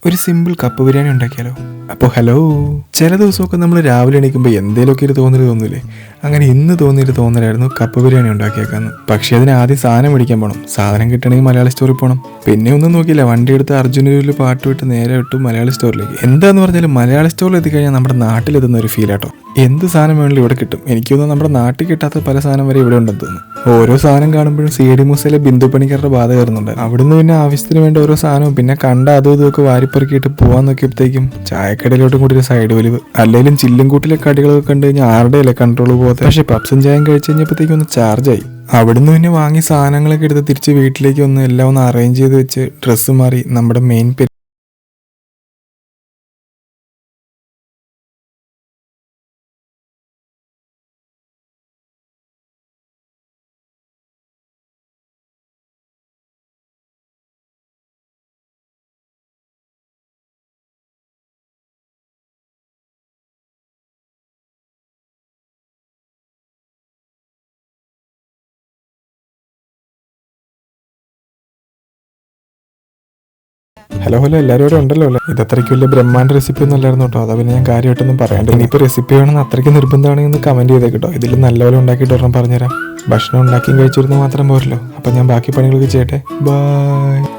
ഒരു simple cup biryani ഉണ്ടാക്കിയാലോ? അപ്പോൾ ഹലോ, ചില ദിവസമൊക്കെ നമ്മൾ രാവിലെ എണീക്കുമ്പോൾ എന്തേലുമൊക്കെ ഒരു തോന്നില്ലേ? അങ്ങനെ ഇന്ന് തോന്നിയൊരു തോന്നലായിരുന്നു കപ്പ് ബിരിയാണി ഉണ്ടാക്കിയേക്കാന്ന്. പക്ഷേ അതിന് ആദ്യം സാധനം മേടിക്കാൻ പോകണം. സാധനം കിട്ടണമെങ്കിൽ മലയാളി സ്റ്റോറിൽ പോകണം. പിന്നെ ഒന്നും നോക്കിയില്ല, വണ്ടി എടുത്ത് അർജുനൂരിൽ പാട്ട് വിട്ട് നേരെ വിട്ടു മലയാളി സ്റ്റോറിലേക്ക്. എന്താന്ന് പറഞ്ഞാൽ മലയാളി സ്റ്റോറിൽ എത്തിക്കഴിഞ്ഞാൽ നമ്മുടെ നാട്ടിലെത്തുന്ന ഒരു ഫീലാട്ടോ. എന്ത് സാധനം വേണമെങ്കിലും ഇവിടെ കിട്ടും. എനിക്ക് തോന്നുന്നു നമ്മുടെ നാട്ടിൽ കിട്ടാത്ത പല സാധനം വരെ ഇവിടെ ഉണ്ടെന്ന് തോന്നുന്നു. ഓരോ സാധനം കാണുമ്പോഴും CD മൂസയിലെ ബിന്ദു പണിക്കരുടെ ബാധ കയറുന്നുണ്ട്. അവിടുന്ന് പിന്നെ ആവശ്യത്തിന് വേണ്ട ഓരോ സാധനവും പിന്നെ കണ്ട അതും ഇതൊക്കെ വാരിപ്പറക്കിയിട്ട് പോകാൻ നോക്കിയപ്പോഴത്തേക്കും ചായക്കടയിലോട്ടും കൂടി ഒരു സൈഡ് വലിവ്. അല്ലെങ്കിലും ചില്ലും കൂട്ടിലെ കടികളൊക്കെ കണ്ടു കഴിഞ്ഞാൽ ആരുടെയല്ലേ കൺട്രോൾ പോകാത്ത. പക്ഷെ പപ്സും ചായം കഴിച്ച് കഴിഞ്ഞപ്പോഴത്തേക്കും ഒന്ന് ചാർജായി. അവിടുന്ന് പിന്നെ വാങ്ങി സാധനങ്ങളൊക്കെ എടുത്ത് തിരിച്ച് വീട്ടിലേക്ക് ഒന്ന് എല്ലാം ഒന്ന് അറേഞ്ച് ചെയ്ത് വെച്ച് ഡ്രസ്സ് മാറി നമ്മുടെ മെയിൻ ഹലോ എല്ലാവരും ഇവിടെ ഉണ്ടല്ലോ അല്ലേ? ഇത് അത്രയ്ക്ക് വലിയ ബ്രഹ്മാൻഡ റെസിപ്പി ഒന്നും അല്ലായിരുന്നു കേട്ടോ. അതാ പിന്നെ ഞാൻ കാര്യമായിട്ടൊന്നും പറയാണ്ട്. ഇനിയിപ്പോൾ റെസിപ്പി വേണമെന്ന് അത്രയ്ക്ക് നിർബന്ധമാണെങ്കിൽ കമൻറ്റ് ചെയ്തേട്ടോ. ഇതിൽ നല്ലപോലെ ഉണ്ടാക്കിയിട്ട് ഒരെണ്ണം പറഞ്ഞുതരാം. ഭക്ഷണം ഉണ്ടാക്കിയും കഴിച്ചിരുന്ന് മാത്രം പോരല്ലോ. അപ്പം ഞാൻ ബാക്കി പണികളൊക്കെ ചെയ്യട്ടെ. ബൈ.